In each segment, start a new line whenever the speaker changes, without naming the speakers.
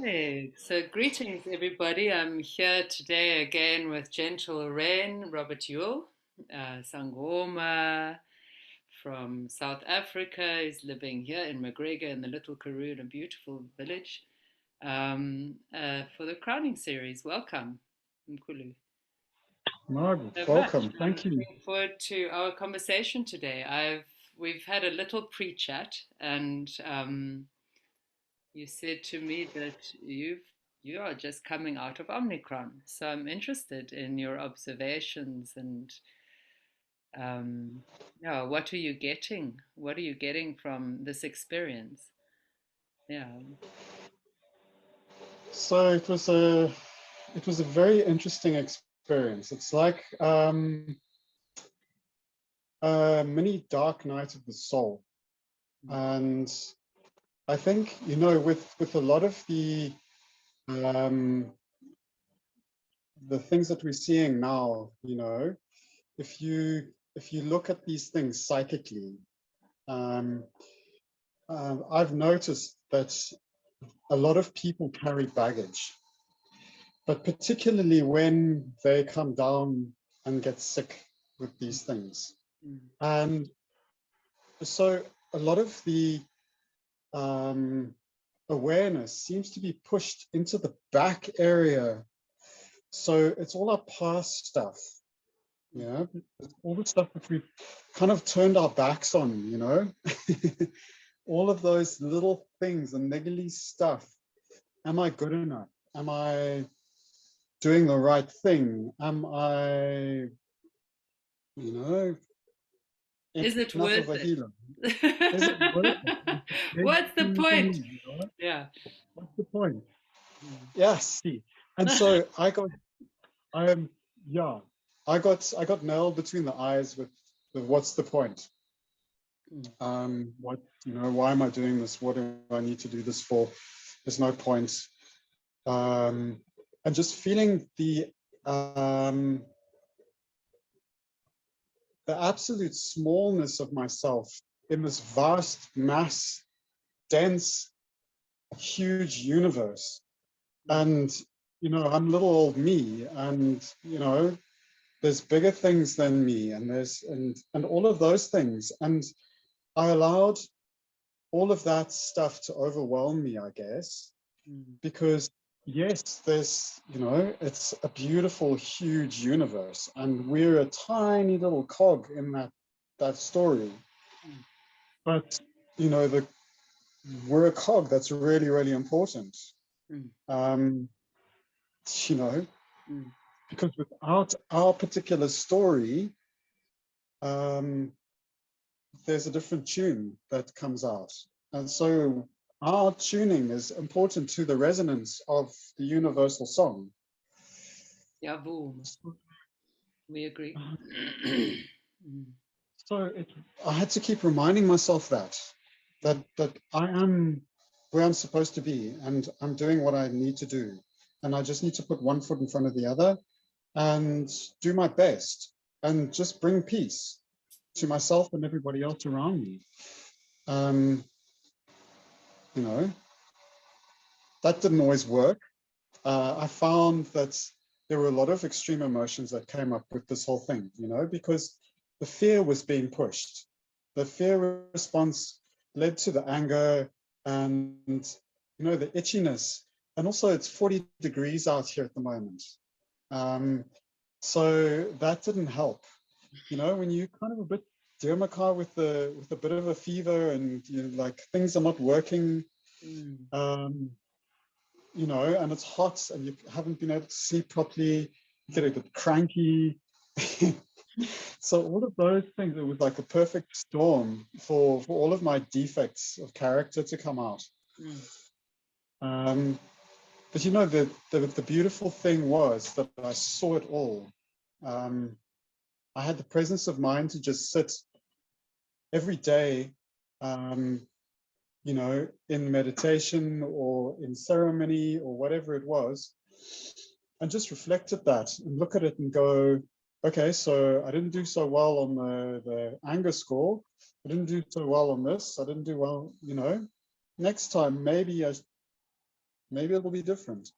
Hey, so greetings everybody. I'm here today again with Gentle Rain, Robert Yule, Sangoma from South Africa. He's living here in McGregor in the Little Karoo in a beautiful village for the crowning series. Welcome, Mkulu.
Margaret,
So much.
welcome.
I'm
Thank you.
looking forward to our conversation today. We've had a little pre-chat and you said to me that you are just coming out of Omnicron. So I'm interested in your observations and yeah, what are you getting? What are you getting from this experience? Yeah.
So it was a very interesting experience. It's like a mini dark night of the soul. And I think, with a lot of um, the things that we're seeing now, if you look at these things psychically, um, I've noticed that a lot of people carry baggage, but particularly when they come down and get sick with these things.
Mm.
And so a lot of the um, awareness seems to be pushed into the back area. So it's all our past stuff, all the stuff that we've kind of turned our backs on, all of those little things, the niggly stuff. Am I good enough? Am I doing the right thing? Am I, you know,
Is it
enough of
worth
a
it?
healer? Is it worth it? It's a big
What's the
thing for
point?
me.
Yeah.
What's the point?
Mm.
Yes, see. And so um, yeah, I got nailed between the eyes with the what's the point? Why am I doing this? What do I need to do this for? There's no point. Um, and just feeling um, the absolute smallness of myself in this vast, mass, dense, huge universe. And, I'm little old me, and, there's bigger things than me, and and all of those things. And I allowed all of that stuff to overwhelm me, I guess, because yes, it's a beautiful, huge universe, and we're a tiny little cog in that story. But we're a cog that's really, really important. Um, you know, because without our particular story, um, there's a different tune that comes out. And so our tuning is important to the resonance of the universal song.
Yeah, boom. We agree.
So I had to keep reminding myself that I am where I'm supposed to be, and I'm doing what I need to do. And I just need to put one foot in front of the other and do my best and just bring peace to myself and everybody else around me. Um, you know, that didn't always work. I found that there were a lot of extreme emotions that came up with this whole thing, because the fear was being pushed. The fear response led to the anger and, the itchiness. And also it's 40 degrees out here at the moment. So that didn't help. When you kind of a bit dermacar with a bit of a fever and like things are not working, and it's hot and you haven't been able to sleep properly, you get a bit cranky. So all of those things, it was like a perfect storm for all of my defects of character to come out. But the beautiful thing was that I saw it all. I had the presence of mind to just sit every day, in meditation or in ceremony or whatever it was, and just reflect at that and look at it and go, okay, so I didn't do so well on the anger score. I didn't do so well on this. I didn't do well, next time, maybe maybe it'll be different.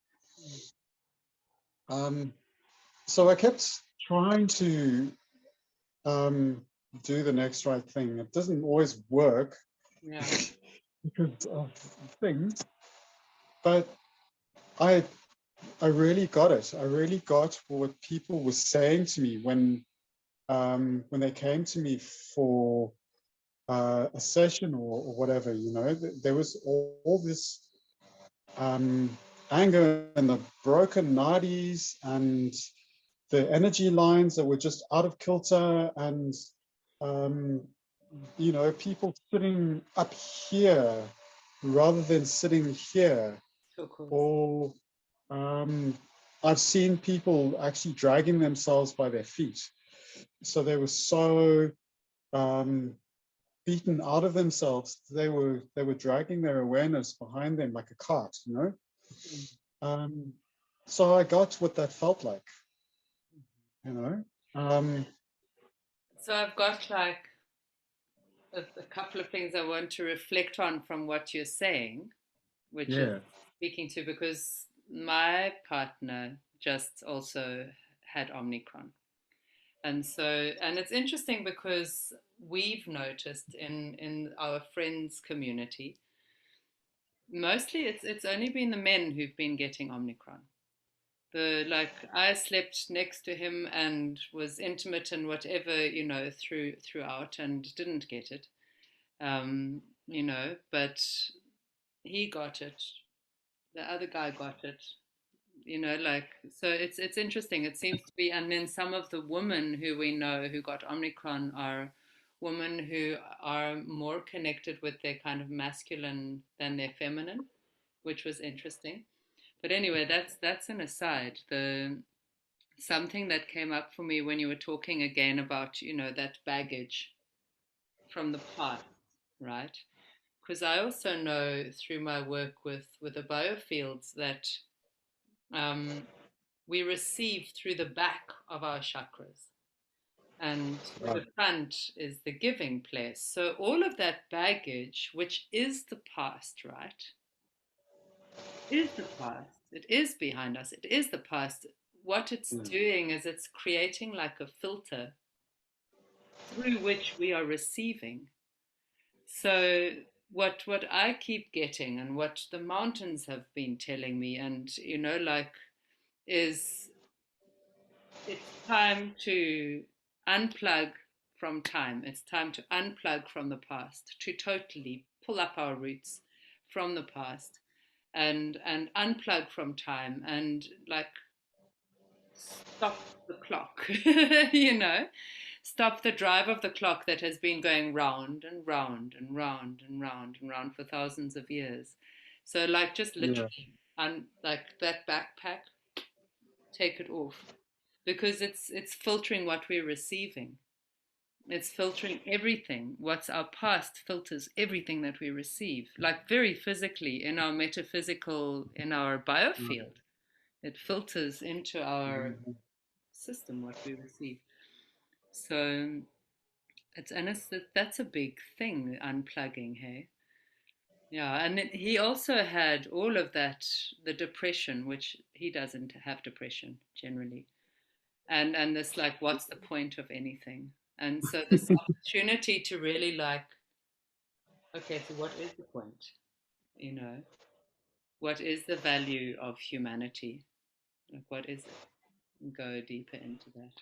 So I kept trying to do the next right thing. It doesn't always work because of things, but I really got it. I really got what people were saying to me when they came to me for a session or whatever. You know, there was all this anger and the broken nadis and the energy lines that were just out of kilter, and you know, people sitting up here rather than sitting here. Or I've seen people actually dragging themselves by their feet. So they were so beaten out of themselves. They were dragging their awareness behind them like a cart, you know. So I got what that felt like, you know.
So I've got like a couple of things I want to reflect on from what you're saying, which is
Yeah.
speaking to, because my partner just also had Omnicron. And so, and it's interesting because we've noticed in our friends community, mostly it's only been the men who've been getting Omnicron. The like I slept next to him and was intimate and whatever, you know, throughout and didn't get it. You know, but he got it. The other guy got it. You know, like so it's interesting. It seems to be, and then some of the women who we know who got Omicron are women who are more connected with their kind of masculine than their feminine, which was interesting. But anyway, that's an aside. The something that came up for me when you were talking again about, you know, that baggage from the past, right? Because I also know through my work with the biofields that um, we receive through the back of our chakras, and
Right.
the front is the giving place. So all of that baggage, which is the past, right, is the past. It is behind us. It is the past. What it's doing is it's creating like a filter through which we are receiving. So what I keep getting and what the mountains have been telling me, and you know, like, is it's time to unplug from time. It's time to unplug from the past, to totally pull up our roots from the past and unplug from time and like stop the clock, you know, stop the drive of the clock that has been going round and round and round and round and round for thousands of years. So, like, just
Yeah.
literally, like that backpack, take it off because it's filtering what we're receiving. It's filtering everything. What's our past filters everything that we receive, like very physically in our metaphysical, in our biofield. It filters into our system what we receive. So that's a big thing, unplugging, hey? Yeah, and then he also had all of that, the depression, which he doesn't have depression generally. And this like, what's the point of anything? And so this opportunity to really like, okay, so what is the point? You know, what is the value of humanity? Like, what is it? And go deeper into that.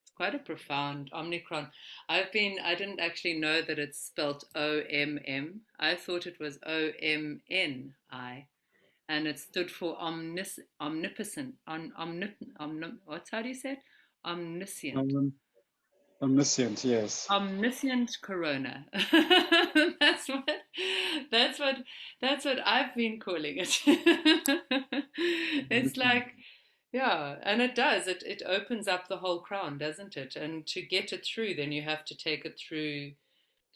It's quite a profound Omnicron. I didn't actually know that it's spelled OMM. I thought it was OMNI, and it stood for omnipotent, what's how do you say it? Omniscient.
Omniscient, yes.
Omniscient corona. that's what that's what that's what I've been calling it. It's like, yeah, and it does. It opens up the whole crown, doesn't it? And to get it through, then you have to take it through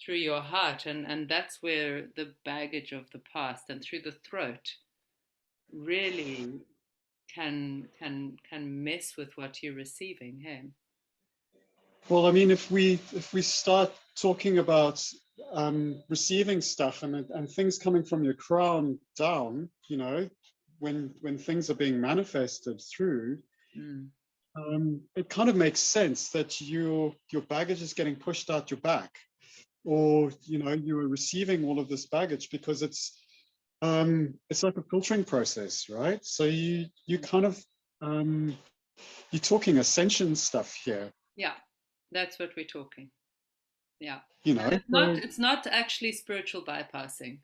your heart, and that's where the baggage of the past and through the throat really can mess with what you're receiving. Hey.
Well, I mean, if we start talking about receiving stuff and things coming from your crown down, you know, when things are being manifested through,
Mm.
it kind of makes sense that your baggage is getting pushed out your back, or you are receiving all of this baggage because it's like a filtering process, right? So you kind of you're talking ascension stuff here.
Yeah, that's what we're talking. Yeah.
You
And
know, so
it's not actually spiritual bypassing,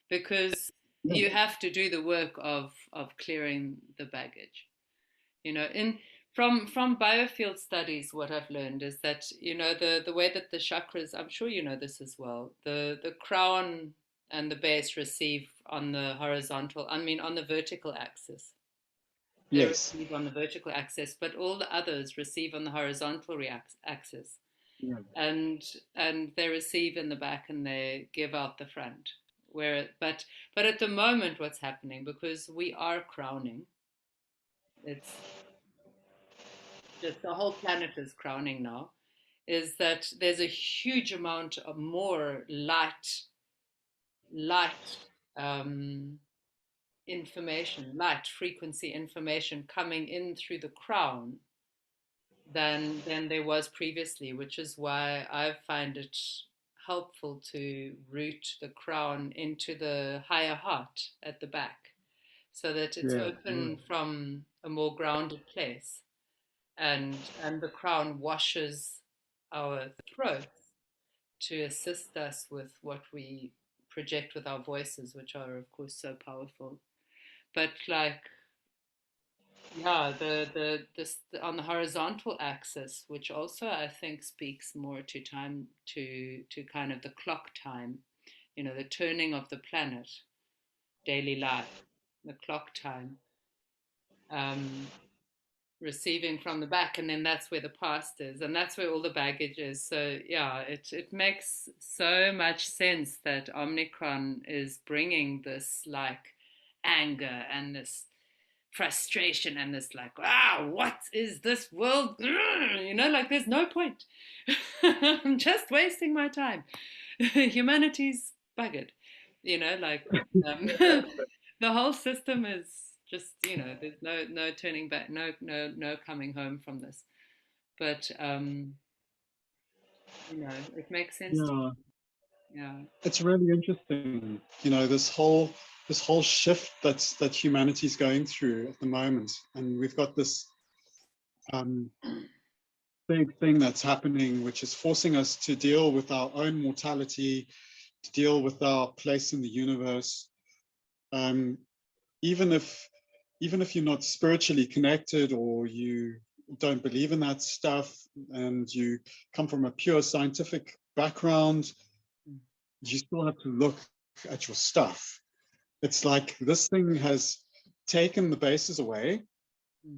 because
yeah,
you have to do the work of clearing the baggage. In from biofield studies, what I've learned is that the way that the chakras, I'm sure you know this as well, the crown and the base receive on the horizontal, I mean on the vertical axis. They
yes,
receive on the vertical axis, but all the others receive on the horizontal axis,
yeah,
and they receive in the back and they give out the front. But at the moment, what's happening, because we are crowning, it's just the whole planet is crowning now, is that there's a huge amount of more light um, information, light frequency information coming in through the crown than there was previously, which is why I find it helpful to root the crown into the higher heart at the back, so that it's
yeah,
open from a more grounded place, and the crown washes our throats to assist us with what we project with our voices, which are of course so powerful. But like, yeah, on the horizontal axis, which also I think speaks more to time, to kind of the clock time, the turning of the planet, daily life, the clock time. Um, Receiving from the back, and then that's where the past is, and that's where all the baggage is. So yeah, it makes so much sense that Omnicron is bringing this like anger and this frustration and this like, wow, what is this world? Like there's no point. I'm just wasting my time. Humanity's buggered. Like um, the whole system is just, there's no turning back, no coming home from this. But it makes sense to
yeah.
me. Yeah.
It's really interesting, this whole shift that humanity's going through at the moment, and we've got this um, big thing that's happening, which is forcing us to deal with our own mortality, to deal with our place in the universe. Um, even if you're not spiritually connected, or you don't believe in that stuff, and you come from a pure scientific background, you still have to look at your stuff. It's like this thing has taken the bases away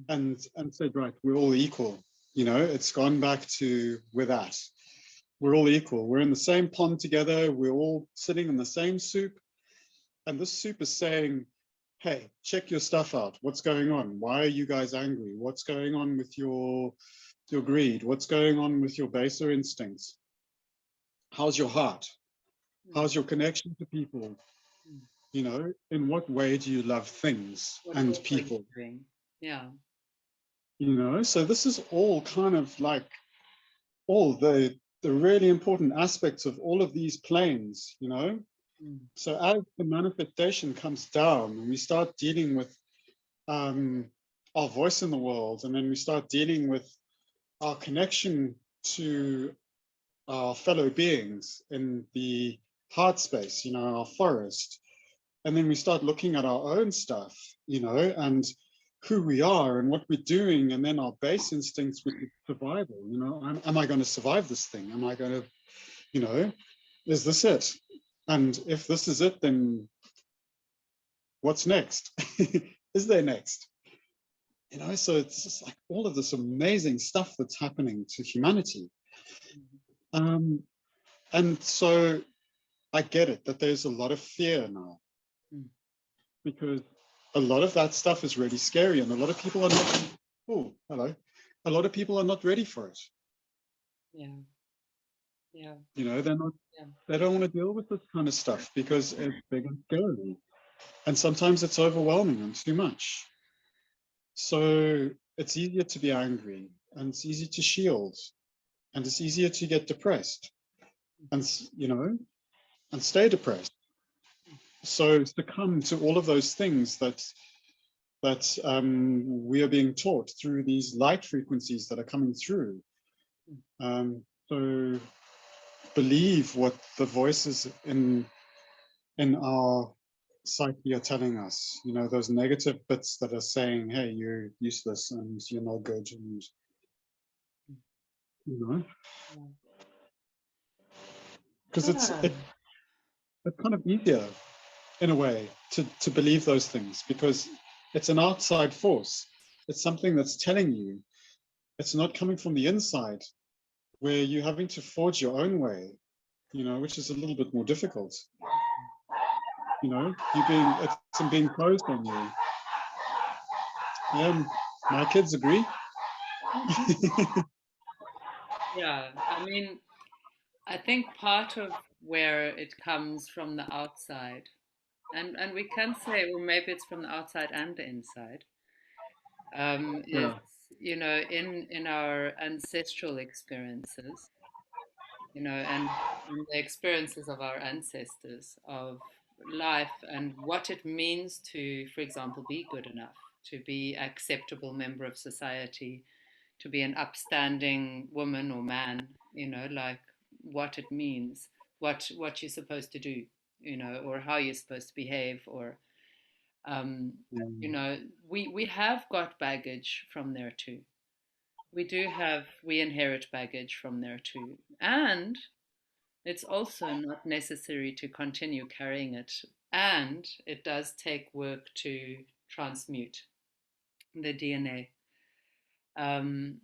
and said, right, we're all equal. It's gone back to we're that. We're all equal. We're in the same pond together. We're all sitting in the same soup. And this soup is saying, hey, check your stuff out. What's going on? Why are you guys angry? What's going on with your greed? What's going on with your baser instincts? How's your heart? How's your connection to people? In what way do you love things
What
and
work are you
people?
doing? Yeah.
So this is all kind of like all the really important aspects of all of these planes.
Mm.
So as the manifestation comes down and we start dealing with our voice in the world, and then we start dealing with our connection to our fellow beings in the heart space, our forest, and then we start looking at our own stuff, and who we are and what we're doing, and then our base instincts with survival. Am I going to survive this thing? Am I going to, is this it? And if this is it, then what's next? Is there next? So it's just like all of this amazing stuff that's happening to humanity. And so I get it that there's a lot of fear now,
Mm.
because a lot of that stuff is really scary, and a lot of people are not. Oh, hello. A lot of people are not ready for it.
Yeah. Yeah.
They're not.
Yeah.
They don't want to deal with this kind of stuff because it's big and scary. And sometimes it's overwhelming and too much. So it's easier to be angry, and it's easy to shield, and it's easier to get depressed and, and stay depressed. So succumb to all of those things that we are being taught through these light frequencies that are coming through. So believe what the voices in our psyche are telling us. Those negative bits that are saying, "Hey, you're useless and you're not good," and because it's kind of easier in a way to believe those things, because it's an outside force. It's something that's telling you. It's not coming from the inside, where you're having to forge your own way, which is a little bit more difficult. It's being imposed on you. Yeah, my kids agree.
Yeah, I mean, I think part of where it comes from the outside, and we can say, well, maybe it's from the outside and the inside, is,
Yeah,
in our ancestral experiences, and the experiences of our ancestors of life and what it means to, for example, be good enough, to be acceptable member of society, to be an upstanding woman or man, like what it means, what you're supposed to do, or how you're supposed to behave, or um,
yeah,
we have got baggage from there too. We inherit baggage from there too, and it's also not necessary to continue carrying it, and it does take work to transmute the DNA. Um,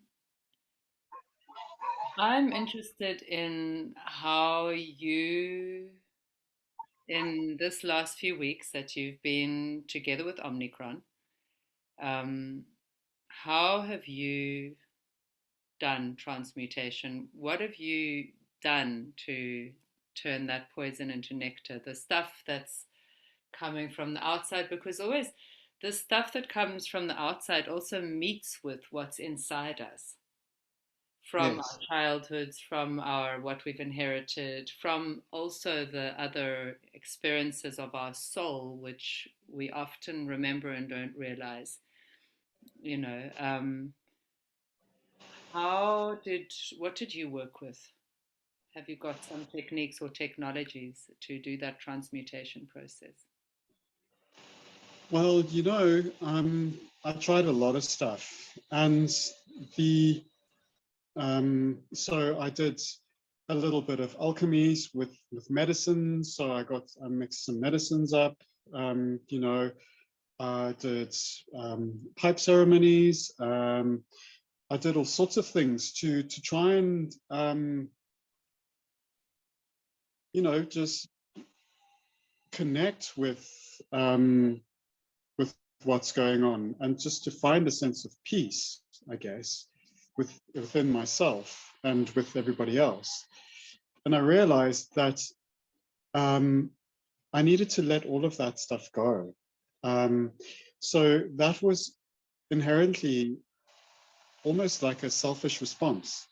I'm interested in how you, in this last few weeks that you've been together with Omnicron, um, how have you done transmutation? What have you done to turn that poison into nectar? The stuff that's coming from the outside, because always the stuff that comes from the outside also meets with what's inside us, from our
yes,
childhoods, from our what we've inherited, from also the other experiences of our soul, which we often remember and don't realize. You know, how did what did you work with? Have you got some techniques or technologies to do that transmutation process?
well, I tried a lot of stuff, and the so I did a little bit of alchemies with medicine. So I mixed some medicines up. I did pipe ceremonies. I did all sorts of things to try and just connect with what's going on, and just to find a sense of peace, I guess, within myself and with everybody else. And I realized that I needed to let all of that stuff go. Um, so that was inherently almost like a selfish response.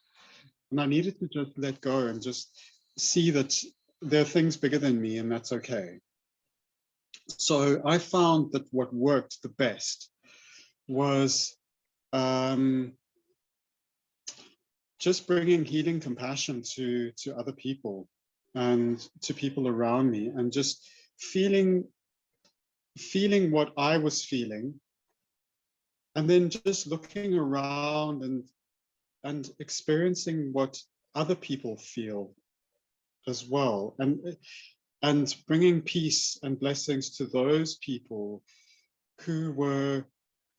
And I needed to just let go and just see that there are things bigger than me, and that's okay. So I found that what worked the best was just bringing healing compassion to other people and to people around me, and just feeling what I was feeling, and then just looking around and experiencing what other people feel as well, and bringing peace and blessings to those people who were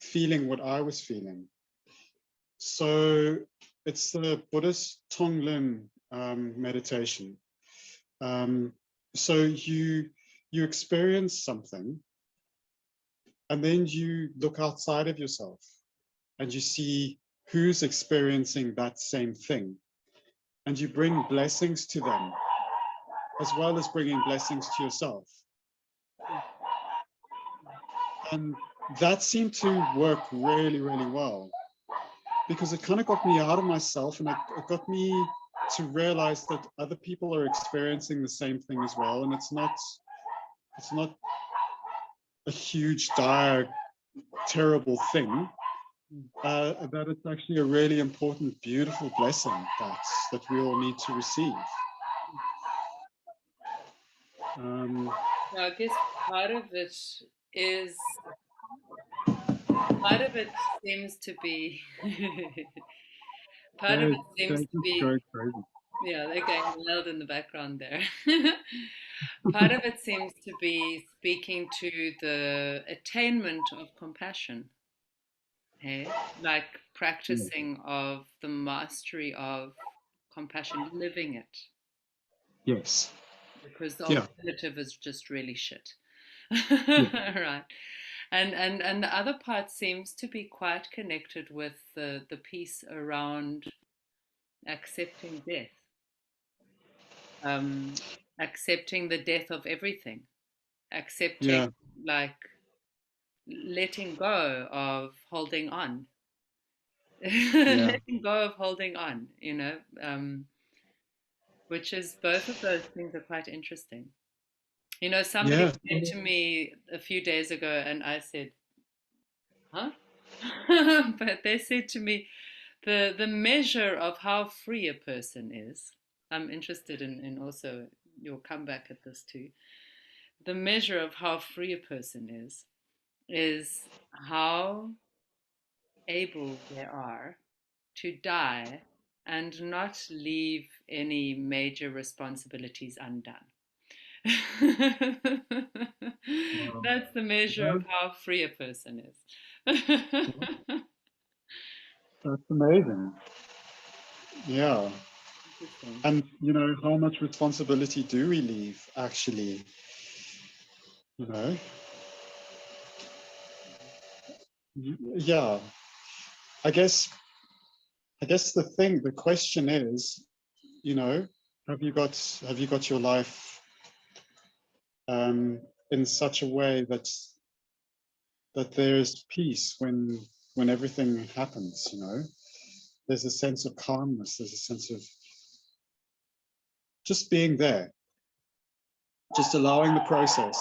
feeling what I was feeling. So it's the Buddhist Tonglen meditation. So you experience something, and then you look outside of yourself and you see who's experiencing that same thing, and you bring blessings to them as well as bringing blessings to yourself. And that seemed to work really, really well, because it kind of got me out of myself, and it got me to realize that other people are experiencing the same thing as well. And it's not a huge, dire, terrible thing. That it's actually a really important, beautiful blessing that we all need to receive.
I guess part of it seems to be part of
they're,
it seems
they're
to
just
be
going crazy.
yeah, they're getting wild in the background there. Part of it seems to be speaking to the attainment of compassion, hey? Like
Yeah.
practicing of the mastery of compassion, living it,
Yes.
because the
Yeah.
alternative is just really shit.
Yeah.
Right. And the other part seems to be quite connected with the piece around accepting death, um, accepting the death of everything, accepting
Yeah.
like letting go of holding on,
Yeah.
letting go of holding on, which is both of those things are quite interesting. Somebody
Yeah.
said to me a few days ago, and I said, huh? But they said to me, the measure of how free a person is. I'm interested in also your comeback at this too. The measure of how free a person is how able they are to die and not leave any major responsibilities undone.
Wow.
That's the measure
Yeah,
of how free a person is.
that's amazing. Yeah.
Interesting.
And how much responsibility do we leave, actually? You know? Yeah. I guess the question is, you know, have you got your life in such a way that there's peace when everything happens, There's a sense of calmness, there's a sense of just being there, just allowing the process.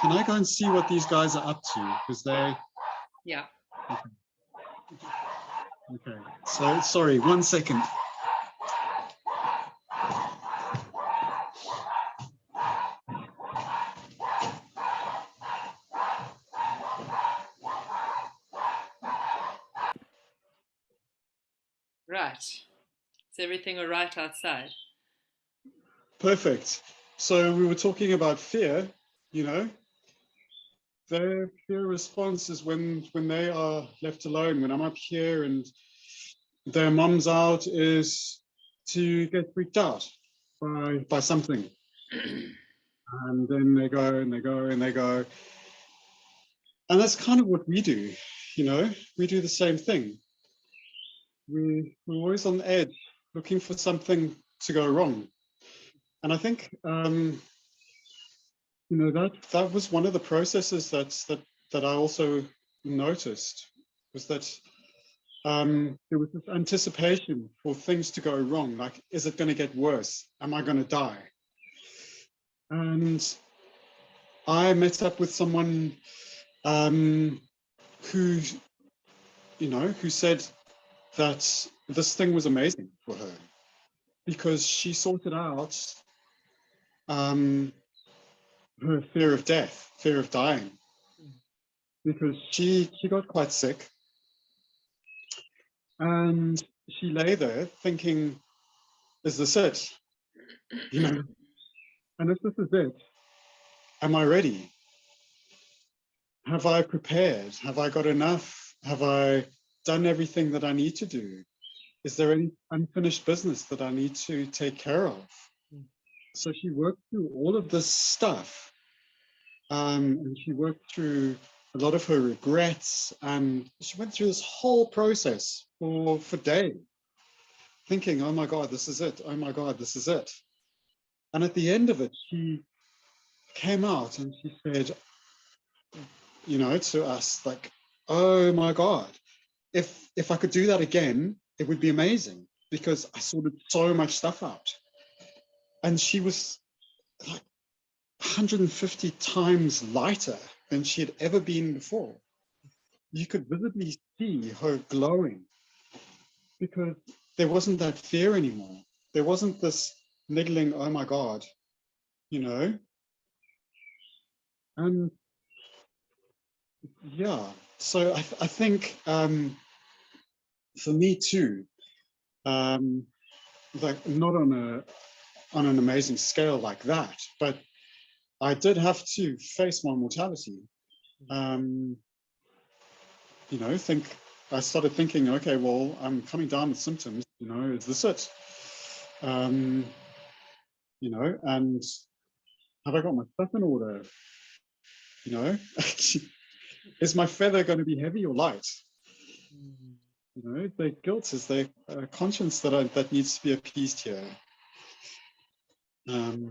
Can I go and see what these guys are up to? Because they...
Yeah.
Okay. So, sorry, 1 second.
Right. Is everything all right outside?
Perfect. So we were talking about fear, you know. Their fear response is when they are left alone, when I'm up here and their mom's out, is to get freaked out by something. And then they go and they go and they go. And that's kind of what we do, We do the same thing. We're always on the edge, looking for something to go wrong. And I think that was one of the processes that I also noticed, was that there was this anticipation for things to go wrong. Like, is it going to get worse? Am I going to die? And I met up with someone who said that this thing was amazing for her because she sorted out her fear of death, fear of dying, because she got quite sick, and she lay there thinking, is this it? And if this is it, am I ready? Have I prepared? Have I got enough? Have I done everything that I need to do? Is there any unfinished business that I need to take care of? So she worked through all of this stuff, and she worked through a lot of her regrets, and she went through this whole process for days, thinking, oh my God, this is it. Oh my God, this is it. And at the end of it, came out and she said, to us, like, oh my God, if I could do that again, it would be amazing because I sorted so much stuff out. And she was like 150 times lighter than she had ever been before. You could visibly see her glowing because there wasn't that fear anymore. There wasn't this niggling, oh my God, you know? And yeah, so I think for me too, um, like not on an amazing scale like that, but I did have to face my mortality. Um, think I started thinking, okay, well, I'm coming down with symptoms. Is this it? Um, and have I got my stuff in order? You know, is my feather going to be heavy or light? The guilt is the conscience that needs to be appeased here.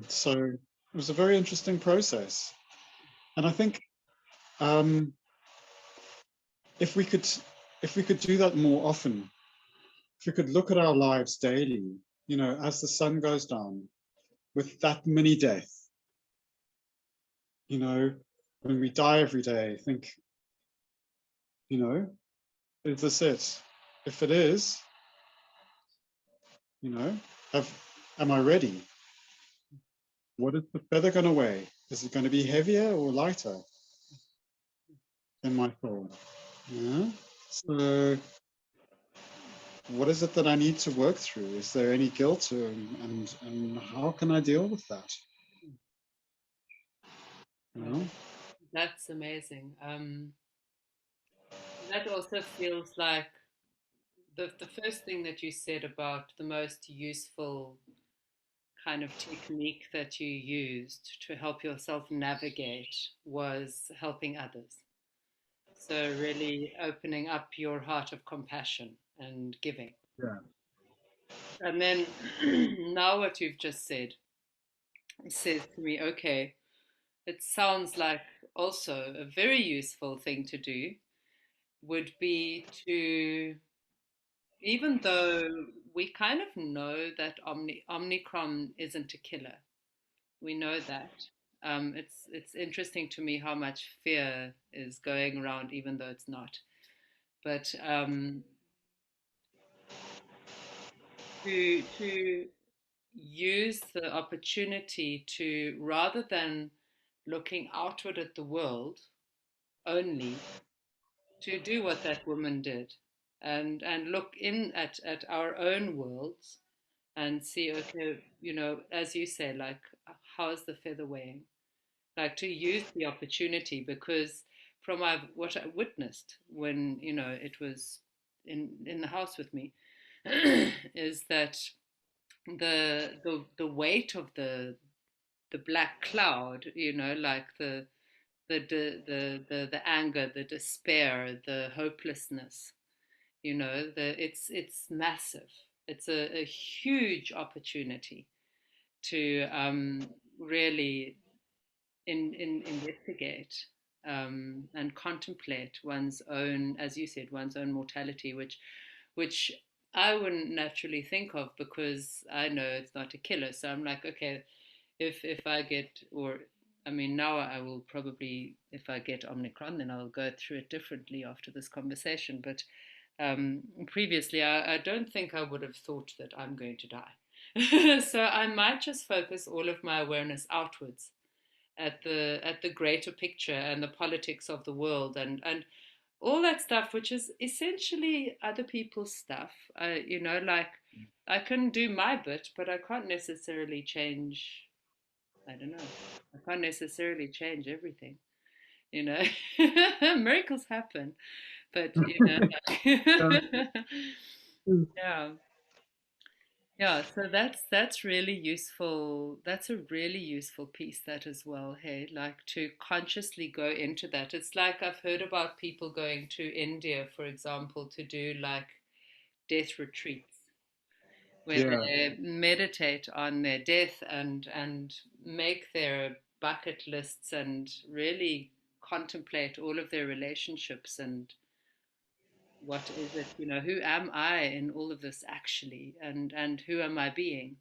So it was a very interesting process, and I think um, if we could do that more often, if we could look at our lives daily, as the sun goes down, with that mini death, when we die every day, think, is this it? If it is, you know, have am I ready? What is the feather going to weigh? Is it going to be heavier or lighter than my soul? Yeah. So, what is it that I need to work through? Is there any guilt, and how can I deal with that? You
Well,
know?
that's amazing. That also feels like the first thing that you said about the most useful kind of technique that you used to help yourself navigate was helping others. So, really opening up your heart of compassion and giving.
Yeah.
And then now, what you've just said says to me, okay, it sounds like also a very useful thing to do would be to, even though we kind of know that Omnicron isn't a killer, we know that. It's interesting to me how much fear is going around, even though it's not. But to use the opportunity to, rather than looking outward at the world only, to do what that woman did, and look in at our own worlds and see, okay, as you say, like, how's the feather weighing, like to use the opportunity, because from what I witnessed when it was in the house with me, is that the weight of the black cloud, like the anger, the despair, the hopelessness, it's massive. It's a huge opportunity to really investigate and contemplate one's own, as you said, one's own mortality, which I wouldn't naturally think of because I know it's not a killer. So I'm like, okay, if I get, or I mean, now I will probably, if I get Omnicron, then I'll go through it differently after this conversation. But previously, I don't think I would have thought that I'm going to die. So I might just focus all of my awareness outwards at the greater picture and the politics of the world, and all that stuff, which is essentially other people's stuff. Like, I can do my bit, but I can't necessarily change. I don't know. I can't necessarily change everything. You know, miracles happen, but
Yeah.
yeah. Yeah, so that's really useful. That's a really useful piece, that as well. Hey, like to consciously go into that. It's like I've heard about people going to India, for example, to do like death retreats where
Yeah.
they meditate on their death and make their bucket lists and really contemplate all of their relationships and what is it, who am I in all of this actually, and who am I being?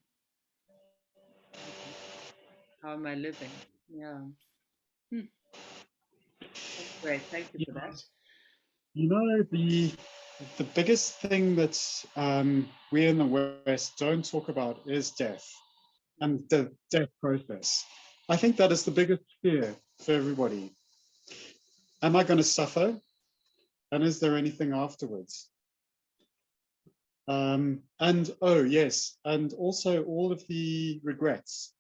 How am I living? Yeah. Hmm. That's great. Thank you
You
for
know,
that.
the biggest thing that we in the West don't talk about is death and the death process. I think that is the biggest fear for everybody. Am I going to suffer? And is there anything afterwards? And oh, yes, and also all of the regrets.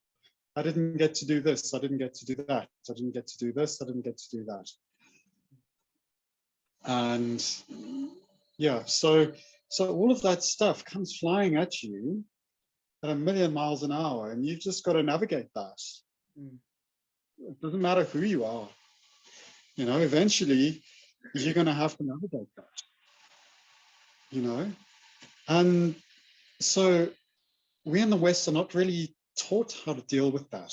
I didn't get to do this. I didn't get to do that. I didn't get to do this. I didn't get to do that. And yeah, so all of that stuff comes flying at you at 1,000,000 miles an hour, and you've just got to navigate that.
Mm.
It doesn't matter who you are. Eventually you're going to have to navigate that. And so we in the West are not really taught how to deal with that.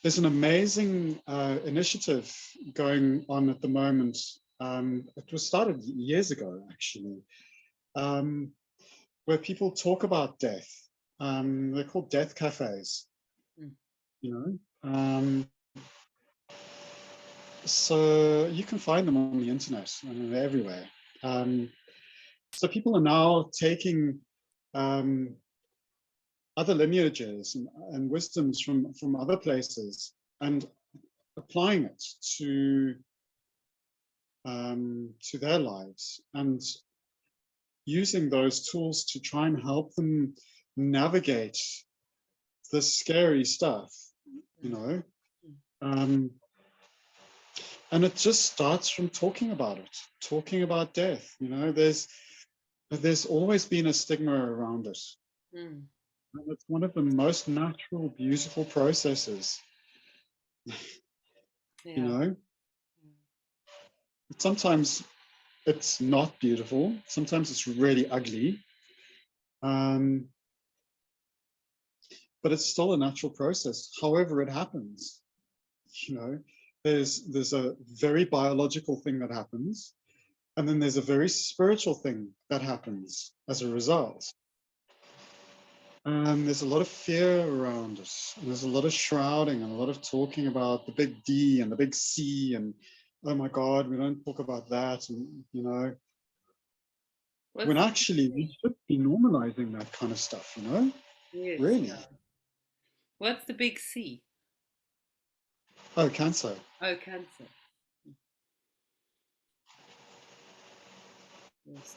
There's an amazing initiative going on at the moment. It was started years ago, actually, where people talk about death. They're called death cafes. So you can find them on the internet. I mean, they're everywhere. So people are now taking other lineages and wisdoms from other places and applying it to their lives and using those tools to try and help them navigate this scary stuff, and it just starts from talking about it, talking about death. There's always been a stigma around it. And it's one of the most natural, beautiful processes.
Yeah.
Sometimes it's not beautiful. Sometimes it's really ugly. But it's still a natural process. However it happens, there's a very biological thing that happens, and then there's a very spiritual thing that happens as a result. There's a lot of fear around it, and there's a lot of shrouding and a lot of talking about the big D and the big C, and oh my God, we don't talk about that, and when actually we should be normalizing that kind of stuff,
Yes,
really.
yeah. What's the big C?
Oh, cancer.
Oh, cancer. Yes.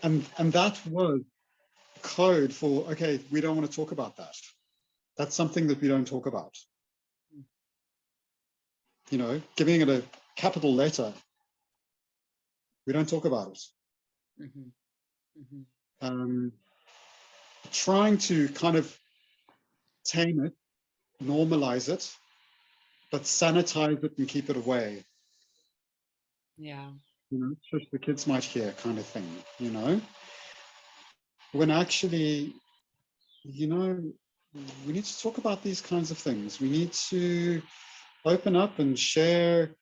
And that was code for, okay, we don't want to talk about that. That's something that we don't talk about. Giving it a capital letter, we don't talk about it. Trying to kind of tame it, normalize it, but sanitize it and keep it away.
Yeah.
Just the kids might hear, kind of thing. When actually, we need to talk about these kinds of things. We need to open up and share,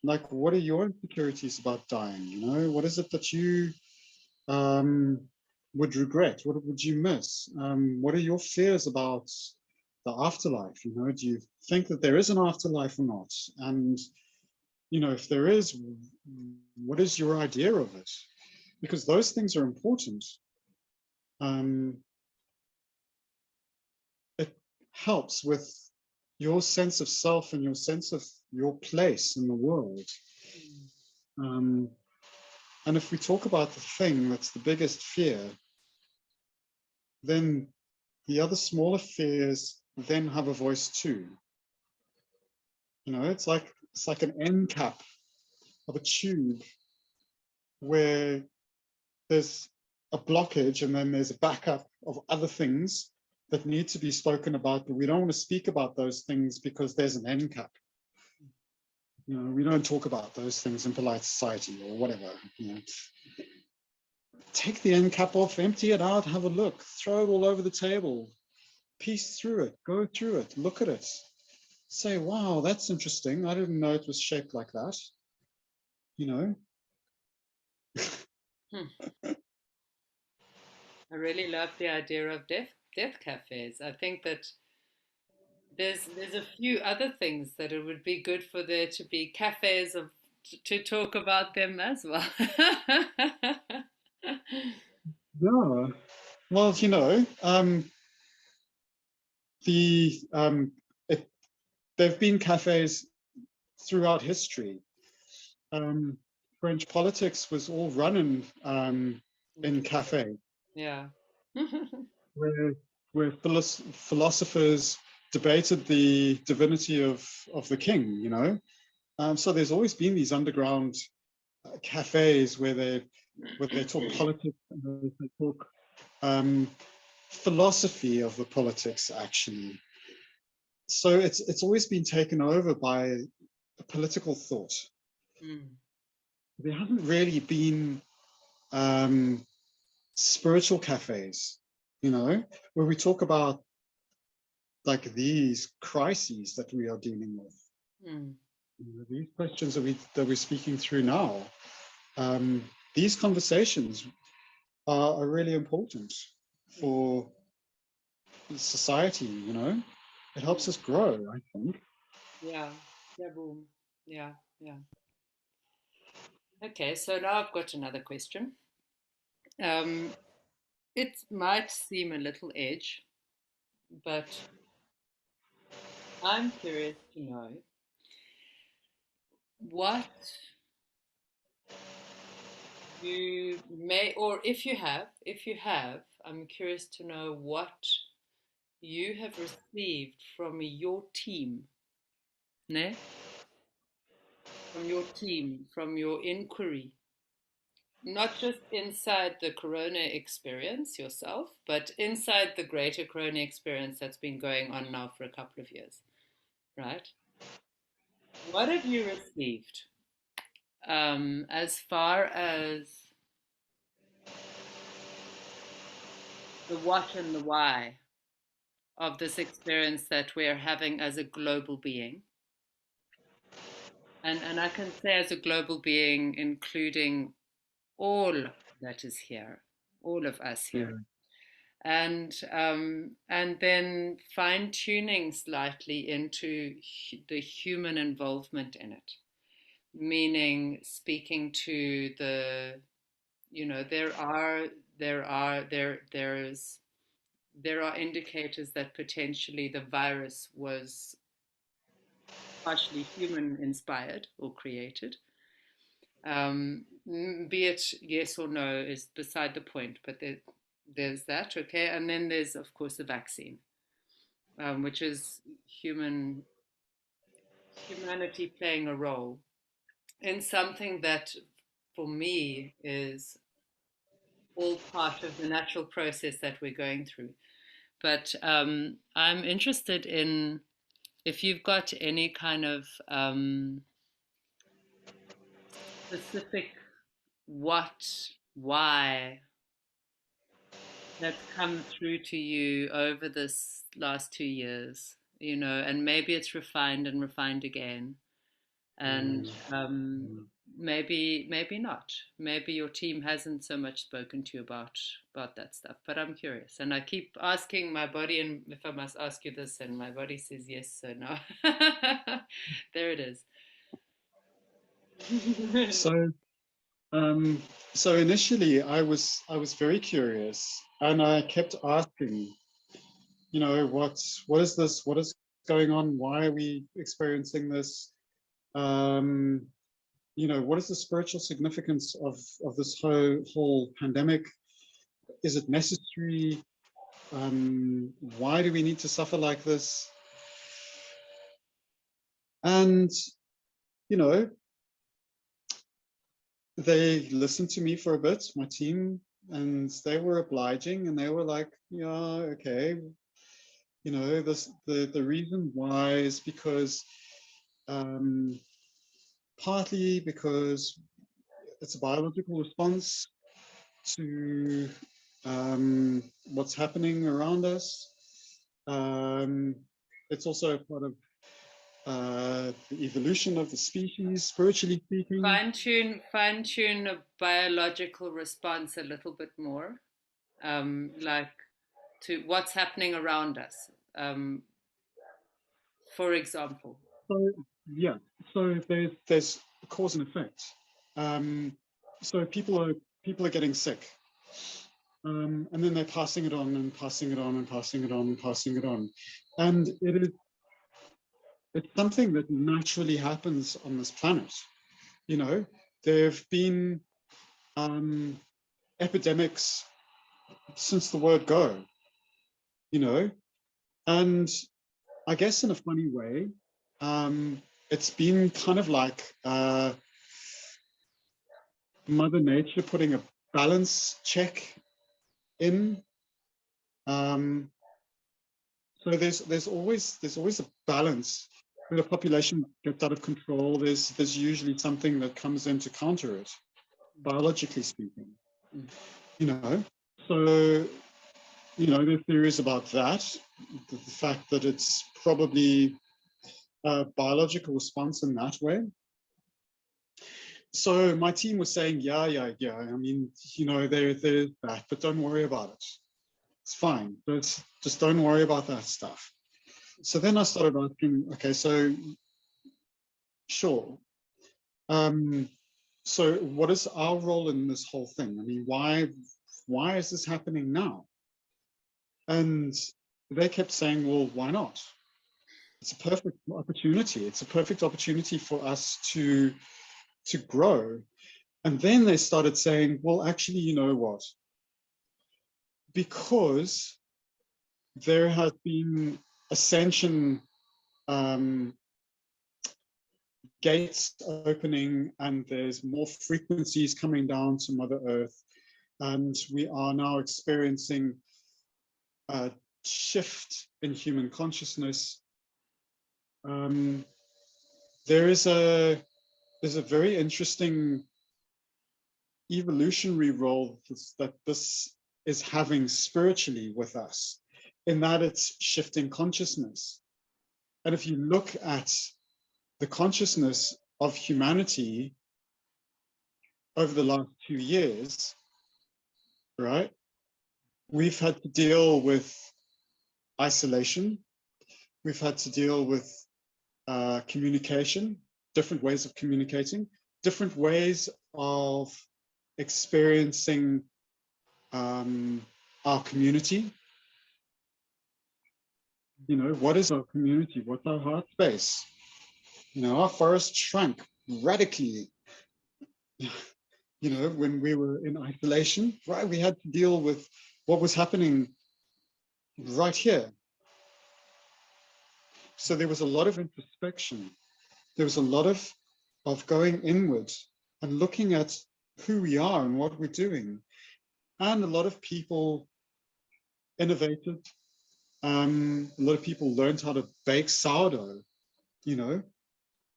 like, what are your insecurities about dying? What is it that you would regret? What would you miss? What are your fears about the afterlife? Do you think that there is an afterlife or not? And if there is, what is your idea of it? Because those things are important. It helps with your sense of self and your sense of your place in the world. And if we talk about the thing that's the biggest fear, then the other smaller fears then have a voice too. It's like an end cap of a tube where there's a blockage and then there's a backup of other things that need to be spoken about, but we don't want to speak about those things because there's an end cap. We don't talk about those things in polite society or whatever. take the end cap off, empty it out, have a look, throw it all over the table, piece through it, go through it, look at it, say, wow, that's interesting. I didn't know it was shaped like that. You know,
I really love the idea of death cafes. I think that there's a few other things that it would be good for there to be cafes of to talk about them as well.
yeah. Well, the it, there've been cafes throughout history. Um, French politics was all run in cafe,
Yeah.
where philosophers debated the divinity of the king. So there's always been these underground cafes where they talk politics and they talk um, philosophy of the politics, actually. So it's always been taken over by a political thought.
Mm.
There haven't really been um, spiritual cafes, where we talk about like these crises that we are dealing with.
Mm.
These questions that we're speaking through now. These conversations are really important for society. It helps us grow, I think.
Yeah. Yeah. Boom. Yeah. Yeah. Okay. So now I've got another question. Um, it might seem a little edge, but I'm curious to know what you may, or if you have, I'm curious to know what you have received from your team, ne? From your team, from your inquiry, not just inside the Corona experience yourself, but inside the greater Corona experience that's been going on now for a couple of years, right? What have you received as far as the what and the why of this experience that we're having as a global being? And I can say as a global being, including all that is here, all of us here.
Yeah.
And then fine tuning slightly into the human involvement in it, meaning speaking to the, there are indicators that potentially the virus was partially human inspired or created. Be it yes or no is beside the point, but there's that, okay? And then there's, of course, the vaccine, which is humanity playing a role in something that, for me, is all part of the natural process that we're going through. But I'm interested in if you've got any kind of specific what, why that's come through to you over this last 2 years, and maybe it's refined and refined again, and
Mm.
maybe not. Maybe your team hasn't so much spoken to you about that stuff. But I'm curious, and I keep asking my body, and if I must ask you this, and my body says yes, so no. There it is.
So, um, so initially, I was very curious, and I kept asking, what is this? What is going on? Why are we experiencing this? Um, what is the spiritual significance of this whole pandemic? Is it necessary? Why do we need to suffer like this? And you know, they listened to me for a bit, my team, and they were obliging, and they were like, "Yeah, okay." The reason why is because um, partly because it's a biological response. to what's happening around us. It's also a part of the evolution of the species, spiritually speaking.
Fine tune a biological response a little bit more, like to what's happening around us. For example.
So yeah, so there's cause and effect. So people are getting sick, and then they're passing it on and passing it on and passing it on and passing it on, and it's something that naturally happens on this planet. You know, there have been epidemics since the word go. You know, and I guess in a funny way, it's been kind of like Mother Nature putting a balance check in. So there's always a balance. When a population gets out of control, there's usually something that comes in to counter it, biologically speaking. You know, so you know there's theories about that, the fact that it's probably a biological response in that way. So my team was saying, yeah. I mean, you know, there's that, but don't worry about it. It's fine. Just don't worry about that stuff. So then I started asking, okay, so sure. So what is our role in this whole thing? I mean, why is this happening now? And they kept saying, well, why not? It's a perfect opportunity. It's a perfect opportunity for us to grow. And then they started saying, well, actually, you know what? Because there has been ascension gates opening and there's more frequencies coming down to Mother Earth, and we are now experiencing a shift in human consciousness. There's a very interesting evolutionary role that this is having spiritually with us, in that it's shifting consciousness. And if you look at the consciousness of humanity over the last 2 years, right, we've had to deal with isolation, we've had to deal with communication, different ways of communicating, different ways of experiencing our community. You know, what is our community? What's our heart space? You know, our forest shrank radically. You know, when we were in isolation, right? We had to deal with what was happening right here. So there was a lot of introspection. There was a lot of going inward and looking at who we are and what we're doing. And a lot of people innovated. A lot of people learned how to bake sourdough, you know.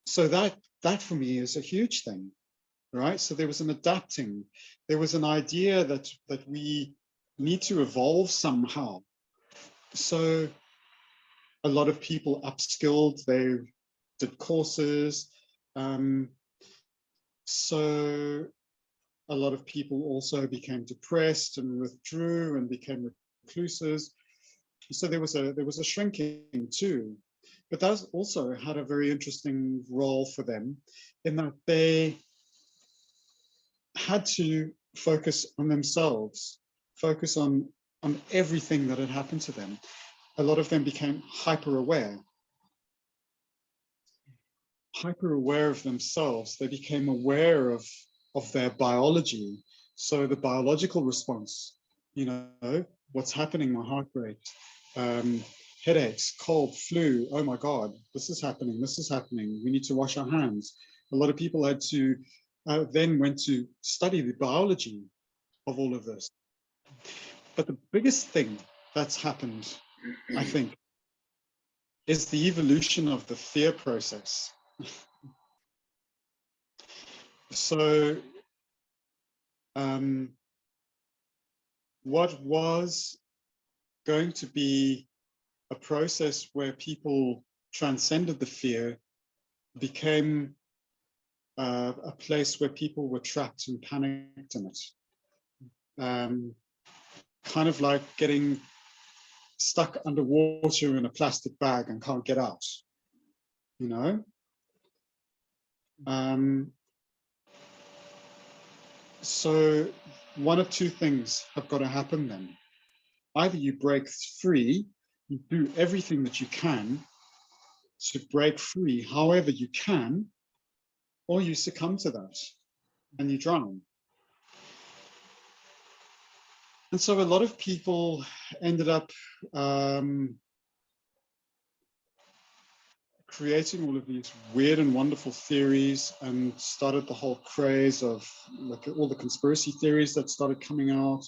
So that for me is a huge thing, right? So there was an adapting. There was an idea that we need to evolve somehow. So a lot of people upskilled. They did courses. So a lot of people also became depressed and withdrew and became recluses. So there was a shrinking too, but that also had a very interesting role for them, in that they had to focus on themselves, focus on everything that had happened to them. A lot of them became hyper aware of themselves. They became aware of their biology. So the biological response, you know, what's happening, my heart rate, headaches, cold, flu, oh my God, this is happening, we need to wash our hands. A lot of people had to, then went to study the biology of all of this. But the biggest thing that's happened, I think, is the evolution of the fear process. So what was going to be a process where people transcended the fear became a place where people were trapped and panicked in it. Kind of like getting stuck underwater in a plastic bag and can't get out, you know? So one of two things have got to happen then. Either you break free, you do everything that you can to break free however you can, or you succumb to that and you drown. And so a lot of people ended up creating all of these weird and wonderful theories and started the whole craze of like all the conspiracy theories that started coming out.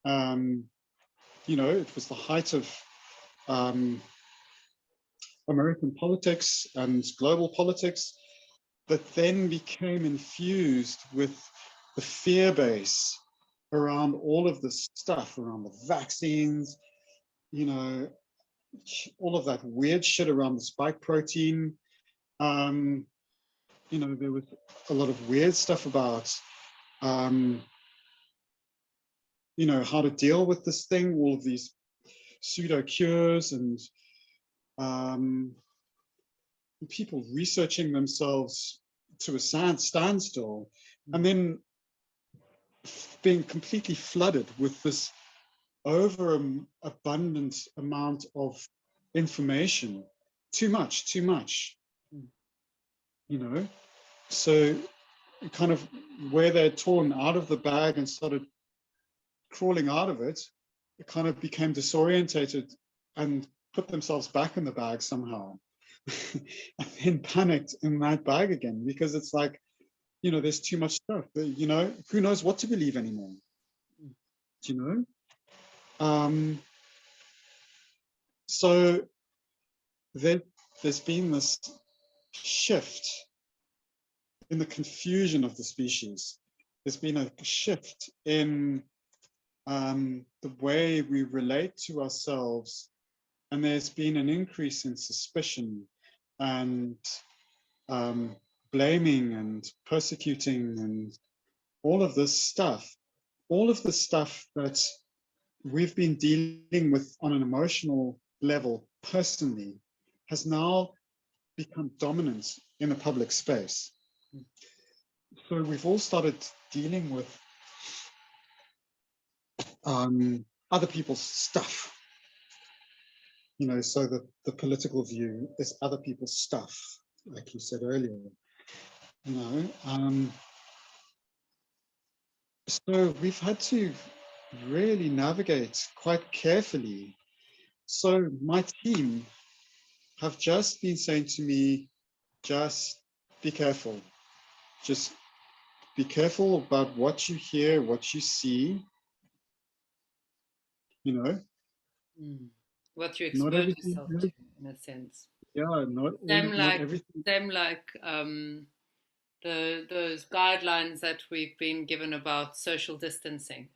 You know, it was the height of American politics and global politics that then became infused with the fear base around all of this stuff, around the vaccines, you know, all of that weird shit around the spike protein. You know, there was a lot of weird stuff about, you know, how to deal with this thing, all of these pseudo cures and people researching themselves to a standstill, and then being completely flooded with this abundant amount of information. Too much, you know? So kind of where they're torn out of the bag and started crawling out of it, it kind of became disorientated and put themselves back in the bag somehow. And then panicked in that bag again, because it's like, you know, there's too much stuff. You know, who knows what to believe anymore? Do you know? So there's been this shift in the confusion of the species. There's been a shift in the way we relate to ourselves, and there's been an increase in suspicion and blaming and persecuting and all of this stuff that we've been dealing with on an emotional level personally has now become dominant in the public space. So we've all started dealing with other people's stuff, you know, so the political view is other people's stuff, like you said earlier, you know. So we've had to really navigate quite carefully. So my team have just been saying to me, just be careful. Just be careful about what you hear, what you see, you know.
What you
Not
expose
everything.
yourself to, in a sense.
Yeah, not everything.
Them like those guidelines that we've been given about social distancing.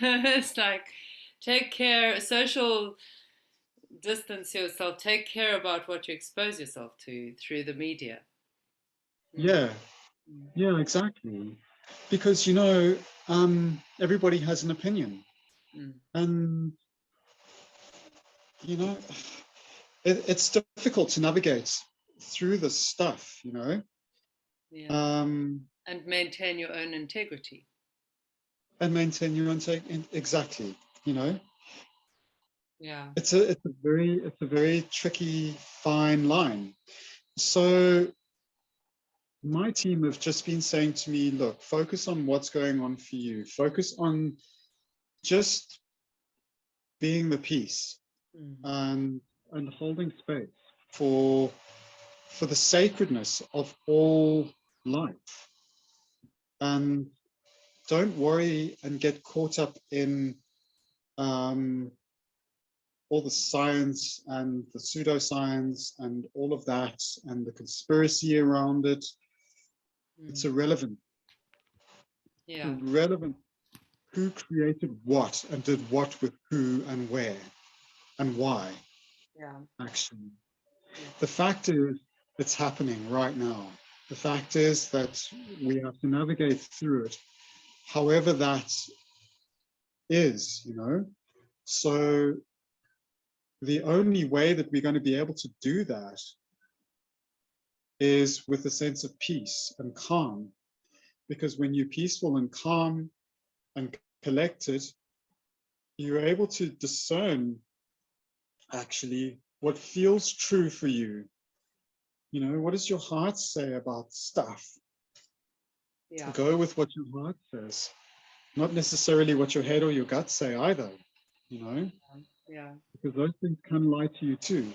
It's like, take care, social distance yourself, take care about what you expose yourself to through the media.
Yeah, yeah, exactly. Because, you know, everybody has an opinion. And, you know, it's difficult to navigate through this stuff, you know.
Yeah. And maintain your own integrity.
And maintain your own exactly, you know.
Yeah.
It's a very tricky, fine line. So my team have just been saying to me, look, focus on what's going on for you. Focus on just being the peace and holding space for the sacredness of all life. And don't worry and get caught up in all the science and the pseudoscience and all of that and the conspiracy around it. It's irrelevant.
Yeah.
Irrelevant who created what and did what with who and where and why,
Yeah.
actually.
Yeah.
The fact is, it's happening right now. The fact is that we have to navigate through it, however that is, you know. So the only way that we're going to be able to do that is with a sense of peace and calm. Because when you're peaceful and calm and collected, you're able to discern actually what feels true for you. You know, what does your heart say about stuff?
Yeah.
Go with what your heart says, not necessarily what your head or your gut say either, you know,
Yeah.
because those things can lie to you too.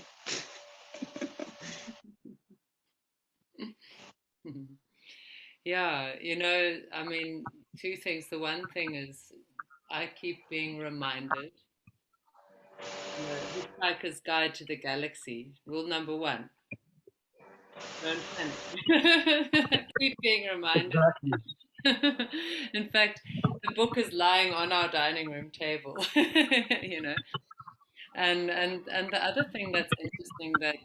Yeah, you know, I mean, two things. The one thing is I keep being reminded, you know, Hitchhiker's Guide to the Galaxy, rule number one, don't panic. Keep being reminded.
Exactly.
In fact, the book is lying on our dining room table, you know. And the other thing that's interesting that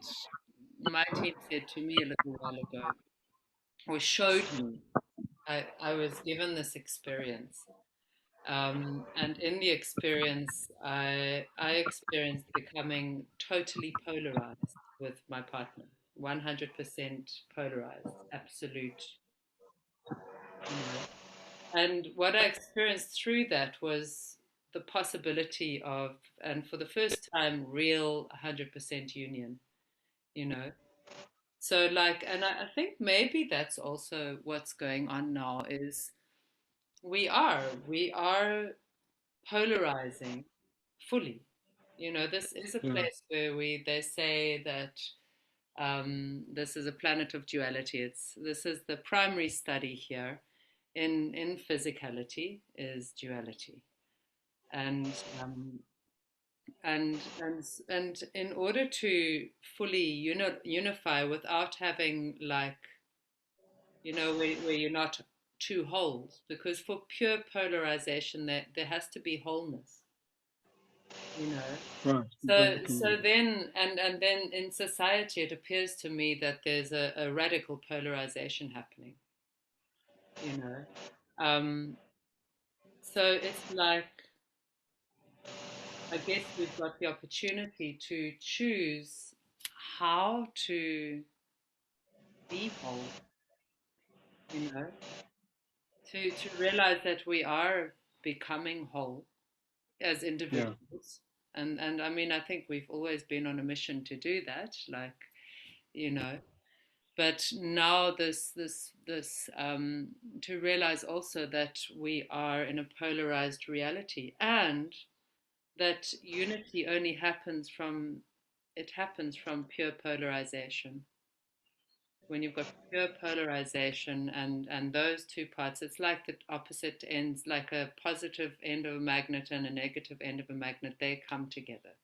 my team said to me a little while ago, or showed me, I was given this experience. And in the experience, I experienced becoming totally polarized with my partner, 100% polarized, absolute, you know. And what I experienced through that was the possibility of, and for the first time, real 100% union, you know. So like, and I think maybe that's also what's going on now is we are polarizing fully. You know, this is a
Yeah,
place where they say that this is a planet of duality. This is the primary study here in physicality is duality, and and in order to fully unify without having like where you're not two wholes, because for pure polarization there has to be wholeness, you know.
right,
So
exactly.
then and then in society it appears to me that there's a radical polarization happening, you know. Um, so it's like I guess we've got the opportunity to choose how to be whole, you know, to realize that we are becoming whole as
Yeah,
individuals. And I mean I think we've always been on a mission to do that, like, you know. But now this to realize also that we are in a polarized reality, and that unity only happens from pure polarization. When you've got pure polarization and those two parts, it's like the opposite ends, like a positive end of a magnet and a negative end of a magnet, they come together,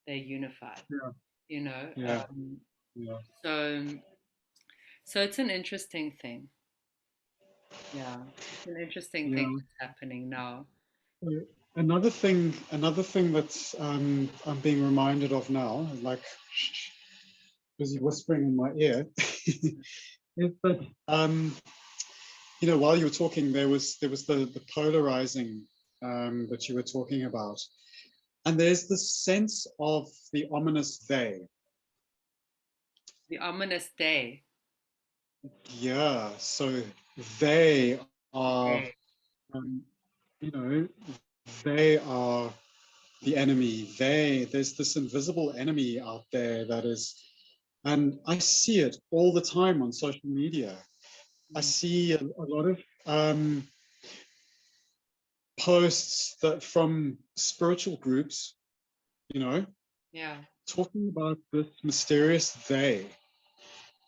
they unify,
yeah,
you know.
yeah, yeah,
So so it's an interesting thing. Yeah, it's an interesting thing
yeah.
that's happening now.
So another thing that I'm being reminded of now, like busy whispering in my ear, is that you know, while you were talking, there was the polarizing that you were talking about, and there's the sense of the ominous they.
The ominous day.
Yeah, so they are,
Day.
um, you know, they are the enemy. There's this invisible enemy out there that is, and I see it all the time on social media. I
Mm.
see a lot of posts that from spiritual groups, you know,
Yeah,
talking about this mysterious they.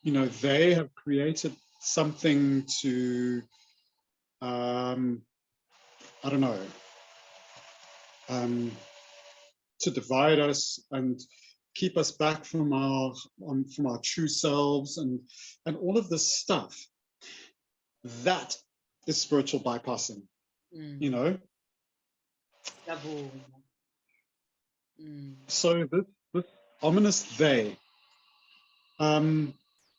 You know, they have created something to, um, I don't know, um, to divide us and keep us back from our true selves and all of this stuff. That is spiritual bypassing, you
mm.
know.
Siyabonga. Mm.
So this ominous they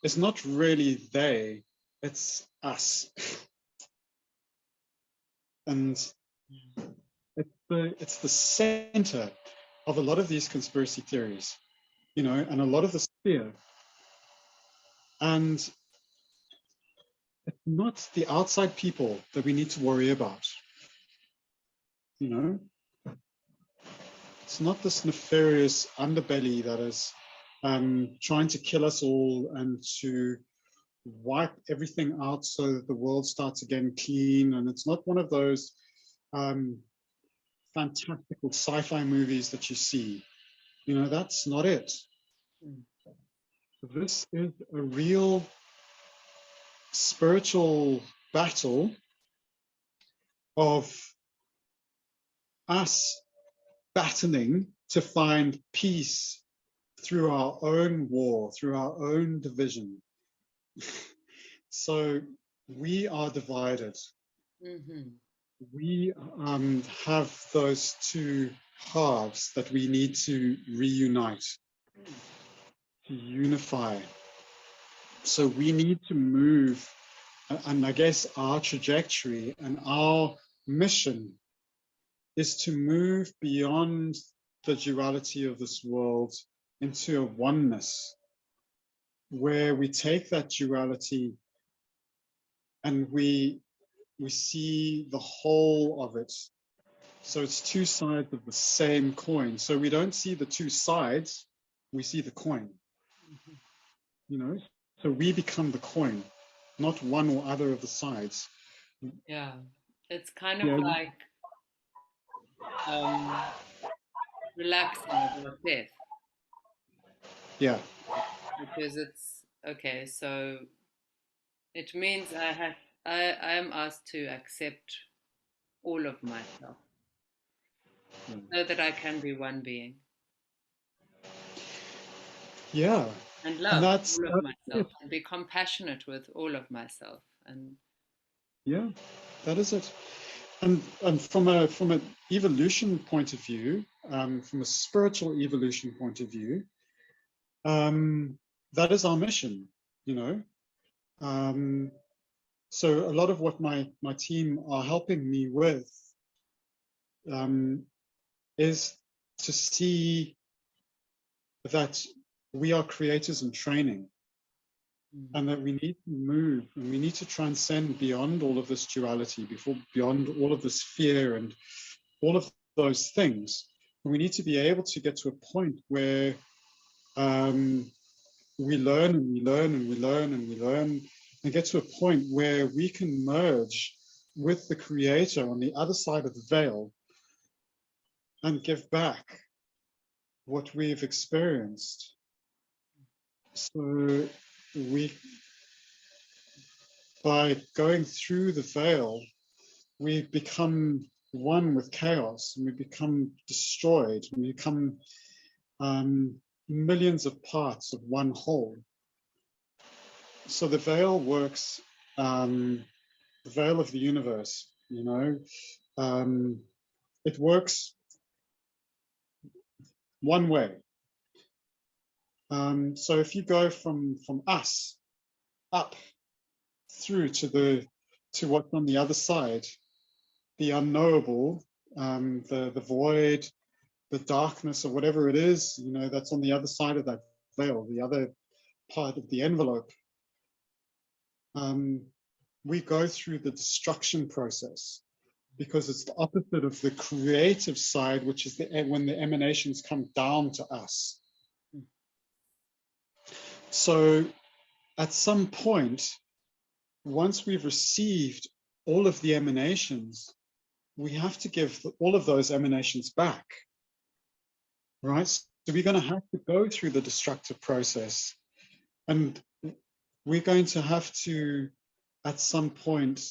is not really they, it's us. And it's the center of a lot of these conspiracy theories, and a lot of this fear. And it's not the outside people that we need to worry about. It's not this nefarious underbelly that is trying to kill us all and to wipe everything out so that the world starts again clean. And it's not one of those fantastical sci-fi movies that you see. That's not it. This is a real spiritual battle of us battling to find peace through our own war, through our own division. So we are divided.
Mm-hmm.
We have those two halves that we need to reunite, to unify. So we need to move, and I guess our trajectory and our mission is to move beyond the duality of this world into a oneness, where we take that duality and we see the whole of it. So it's two sides of the same coin. So we don't see the two sides, we see the coin. So we become the coin, not one or other of the sides.
Yeah, it's kind of like relaxing about death.
Yeah.
Because it's okay, so it means I am asked to accept all of myself so that I can be one being.
Yeah.
And
And
love
that's
all of myself
it.
and be compassionate with all of myself. And
Yeah, that is it. And from an evolution point of view, from a spiritual evolution point of view, that is our mission, So a lot of what my team are helping me with is to see that we are creators in training, and that we need to move and we need to transcend beyond all of this duality, beyond all of this fear and all of those things. And we need to be able to get to a point where we learn and we learn and we learn and we learn and get to a point where we can merge with the creator on the other side of the veil and give back what we've experienced. So by going through the veil, we become one with chaos, and we become destroyed, and we become millions of parts of one whole. So the veil works, the veil of the universe, it works one way. So if you go from us up through to what's on the other side, the unknowable, the void, the darkness, or whatever it is, that's on the other side of that veil, the other part of the envelope, we go through the destruction process, because it's the opposite of the creative side, which is when the emanations come down to us. So at some point, once we've received all of the emanations, we have to give all of those emanations back, right? So we're going to have to go through the destructive process, and we're going to have to, at some point,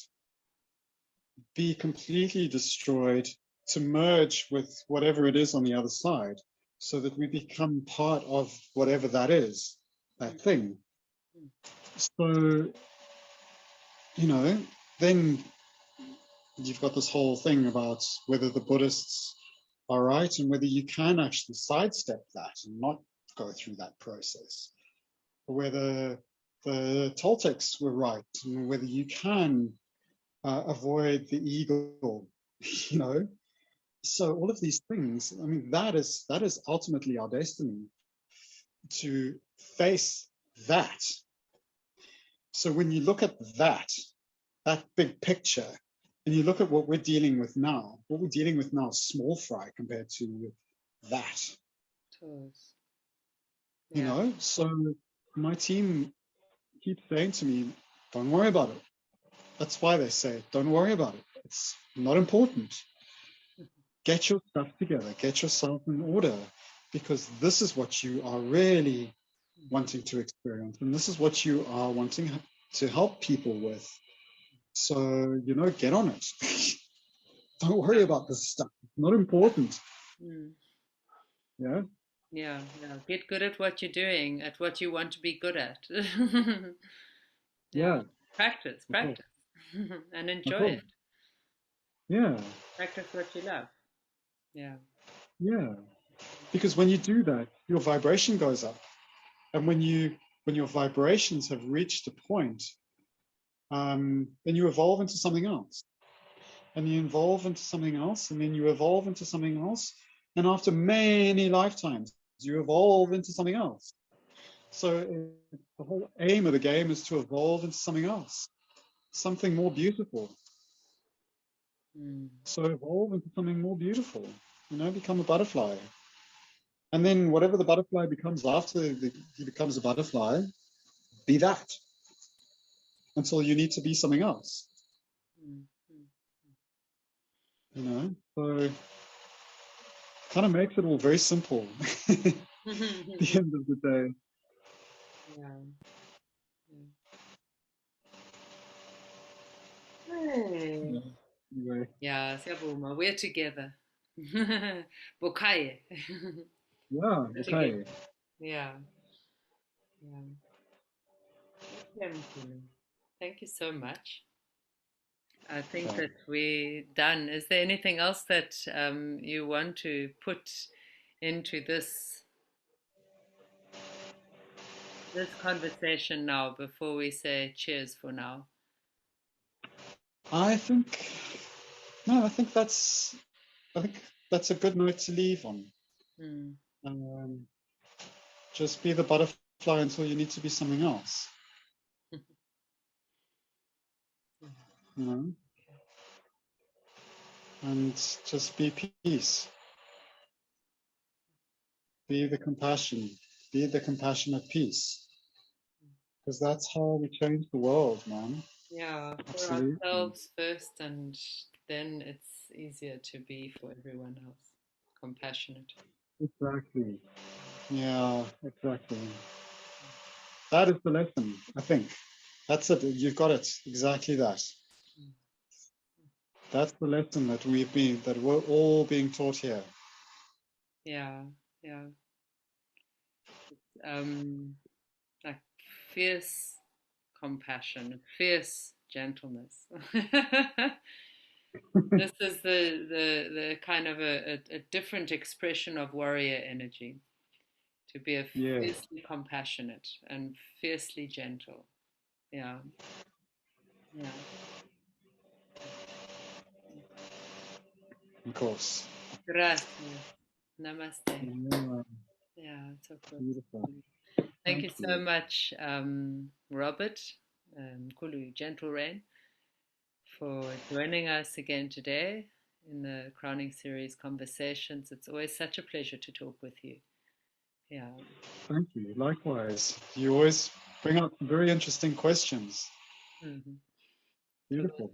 be completely destroyed to merge with whatever it is on the other side, so that we become part of whatever that is, that thing. So, then you've got this whole thing about whether the Buddhists are right and whether you can actually sidestep that and not go through that process, or whether the Toltecs were right and whether you can avoid the eagle, you know. So all of these things, I mean, that is ultimately our destiny, to face that. So when you look at that big picture, and you look at what we're dealing with now is small fry compared to that.
Yeah.
You know, so my team keeps saying to me, don't worry about it. That's why they say, don't worry about it. It's not important. Get your stuff together, get yourself in order, because this is what you are really wanting to experience, and this is what you are wanting to help people with. So, you know, get on it. Don't worry about this stuff. It's not important. Yeah.
Yeah. Get good at what you're doing, at what you want to be good at. Yeah.
Yeah.
Practice,
Okay.
and enjoy
Okay.
it.
Yeah.
Practice what you love. Yeah.
Yeah. Because when you do that, your vibration goes up. And when your vibrations have reached a point, then you evolve into something else. And you evolve into something else, and then you evolve into something else. And after many lifetimes, you evolve into something else. So the whole aim of the game is to evolve into something else, something more beautiful. So evolve into something more beautiful, you know, become a butterfly. And then whatever the butterfly becomes after he becomes a butterfly, be that until you need to be something else. You know, so kind of makes it all very simple at the end of the day.
Yeah. Hey.
Yeah. Anyway,
Yeah, siyabonga. We're together. Bokaye.
yeah,
Together.
okay.
Yeah. Yeah. Okay, Mvula. Thank you so much. I think
Okay.
that we're done. Is there anything else that you want to put into this conversation now before we say cheers for now?
I think no, I think that's a good note to leave on.
Mm.
Um, just be the butterfly until you need to be something else. You know, and just be peace. Be the compassion. Be the compassionate peace. Because that's how we change the world, man.
Yeah, for
Absolutely.
ourselves first, and then it's easier to be for everyone else. Compassionate.
Exactly. Yeah, exactly. That is the lesson, I think. That's it. You've got it. Exactly that. That's the lesson that we're all being taught here.
Yeah, yeah. Like fierce compassion, fierce gentleness. This is the kind of a different expression of warrior energy, to be a
Yeah,
fiercely compassionate and fiercely gentle. Yeah, yeah.
of course.
Gracias. Namaste.
Yeah,
Yeah, so good.
beautiful.
Thank
Thank
you so
you.
much, Robert, Kulu Gentle Rain, for joining us again today in the Crowning Series Conversations. It's always such a pleasure to talk with you. Yeah.
Thank you. Likewise. You always bring up very interesting questions.
Mm-hmm.
Beautiful.